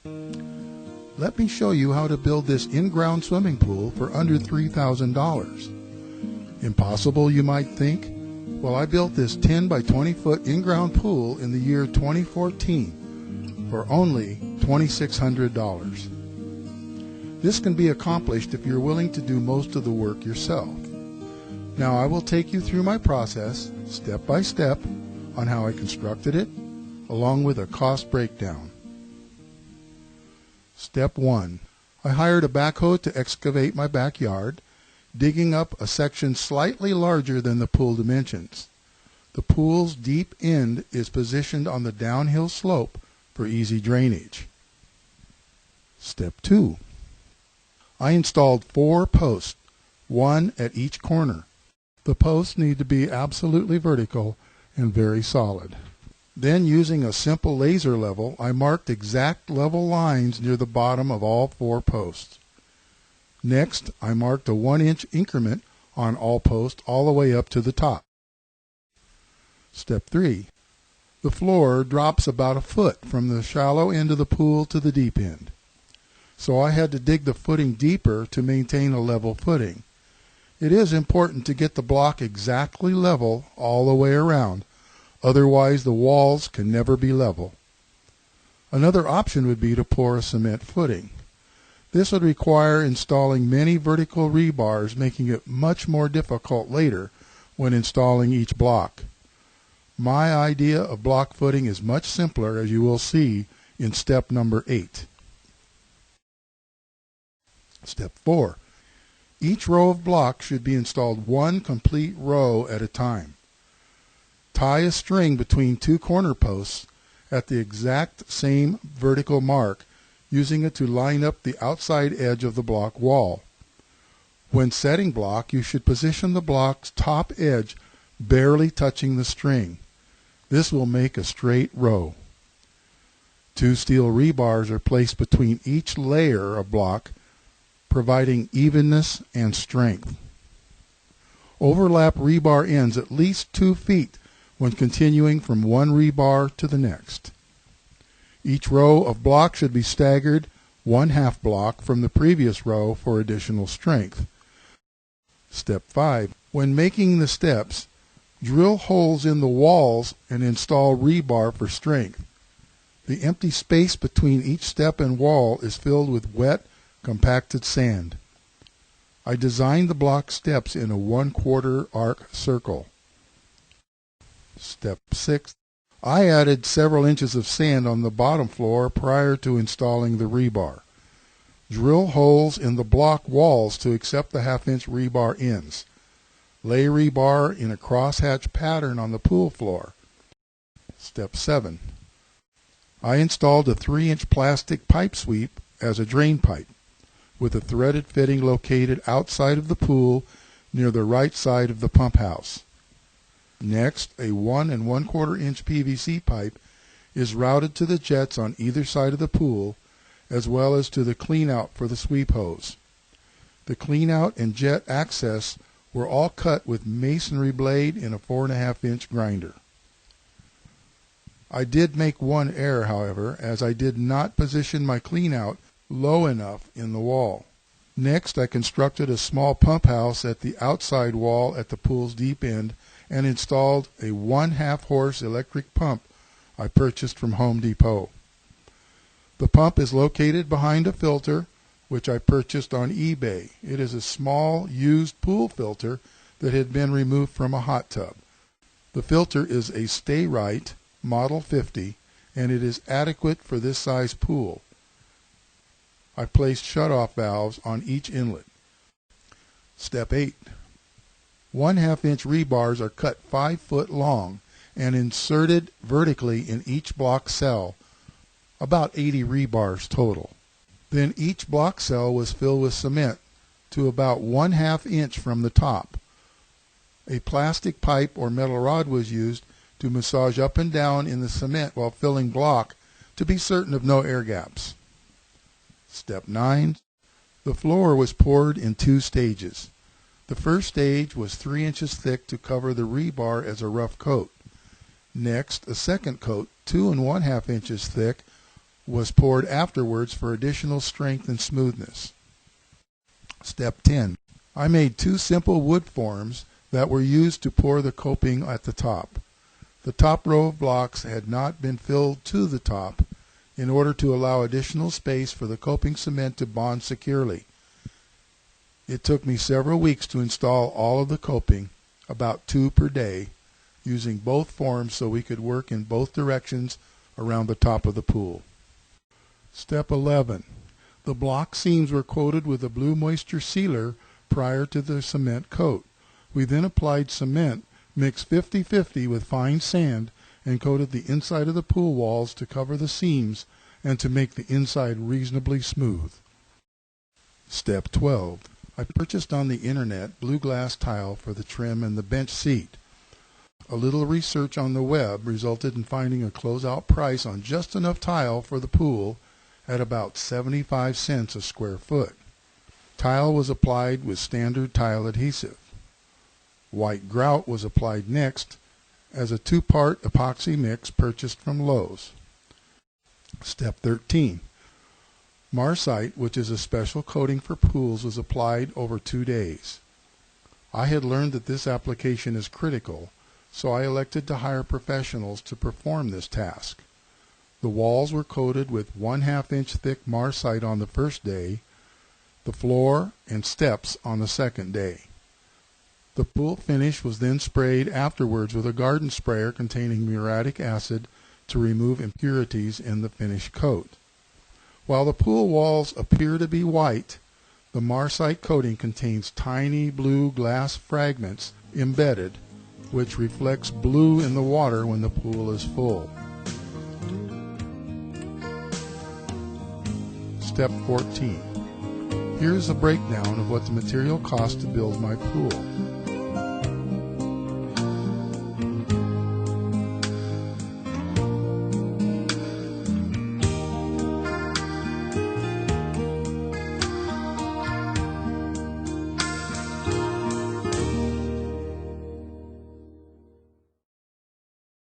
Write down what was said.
Let me show you how to build this in-ground swimming pool for under $3,000. Impossible, you might think? Well, I built this 10 by 20 foot in-ground pool in the year 2014 for only $2,600. This can be accomplished if you're willing to do most of the work yourself. Now I will take you through my process, step by step, on how I constructed it, along with a cost breakdown. Step 1. I hired a backhoe to excavate my backyard, digging up a section slightly larger than the pool dimensions. The pool's deep end is positioned on the downhill slope for easy drainage. Step 2. I installed 4 posts, 1 at each corner. The posts need to be absolutely vertical and very solid. Then, using a simple laser level, I marked exact level lines near the bottom of all 4 posts. Next, I marked a 1-inch increment on all posts all the way up to the top. Step 3. The floor drops about a foot from the shallow end of the pool to the deep end. So I had to dig the footing deeper to maintain a level footing. It is important to get the block exactly level all the way around, otherwise the walls can never be level. Another option would be to pour a cement footing. This would require installing many vertical rebars, making it much more difficult later when installing each block. My idea of block footing is much simpler, as you will see in step number 8. Step 4. Each row of blocks should be installed 1 complete row at a time. Tie a string between 2 corner posts at the exact same vertical mark, using it to line up the outside edge of the block wall. When setting block, you should position the block's top edge barely touching the string. This will make a straight row. 2 steel rebars are placed between each layer of block, providing evenness and strength. Overlap rebar ends at least 2 feet when continuing from one rebar to the next. Each row of block should be staggered 1/2 block from the previous row for additional strength. Step 5. When making the steps, drill holes in the walls and install rebar for strength. The empty space between each step and wall is filled with wet, compacted sand. I designed the block steps in a 1/4 arc circle. Step 6. I added several inches of sand on the bottom floor prior to installing the rebar. Drill holes in the block walls to accept the 1/2-inch rebar ends. Lay rebar in a crosshatch pattern on the pool floor. Step 7. I installed a 3-inch plastic pipe sweep as a drain pipe, with a threaded fitting located outside of the pool near the right side of the pump house. Next, a 1 1/4 inch PVC pipe is routed to the jets on either side of the pool, as well as to the cleanout for the sweep hose. The cleanout and jet access were all cut with masonry blade in a 4.5 inch grinder. I did make one error, however, as I did not position my cleanout low enough in the wall. Next, I constructed a small pump house at the outside wall at the pool's deep end and installed a 1/2 horse electric pump I purchased from Home Depot. The pump is located behind a filter which I purchased on eBay. It is a small used pool filter that had been removed from a hot tub. The filter is a Stay-Right Model 50 and it is adequate for this size pool. I placed shutoff valves on each inlet. Step 8. 1/2 inch rebars are cut 5 foot long and inserted vertically in each block cell, about 80 rebars total. Then each block cell was filled with cement to about 1/2 inch from the top. A plastic pipe or metal rod was used to massage up and down in the cement while filling block to be certain of no air gaps. Step 9. The floor was poured in 2 stages. The first stage was 3 inches thick to cover the rebar as a rough coat. Next, a second coat, 2 1/2 inches thick, was poured afterwards for additional strength and smoothness. Step 10. I made 2 simple wood forms that were used to pour the coping at the top. The top row of blocks had not been filled to the top in order to allow additional space for the coping cement to bond securely. It took me several weeks to install all of the coping, about 2 per day, using both forms so we could work in both directions around the top of the pool. Step 11. The block seams were coated with a blue moisture sealer prior to the cement coat. We then applied cement mixed 50-50 with fine sand and coated the inside of the pool walls to cover the seams and to make the inside reasonably smooth. Step 12. I purchased on the internet blue glass tile for the trim and the bench seat. A little research on the web resulted in finding a closeout price on just enough tile for the pool at about 75 cents a square foot. Tile was applied with standard tile adhesive. White grout was applied next as a 2-part epoxy mix purchased from Lowe's. Step 13. Marsite, which is a special coating for pools, was applied over 2 days. I had learned that this application is critical, so I elected to hire professionals to perform this task. The walls were coated with 1/2 inch thick Marsite on the first day, the floor and steps on the second day. The pool finish was then sprayed afterwards with a garden sprayer containing muriatic acid to remove impurities in the finished coat. While the pool walls appear to be white, the Marsite coating contains tiny blue glass fragments embedded, which reflects blue in the water when the pool is full. Step 14. Here's a breakdown of what the material cost to build my pool.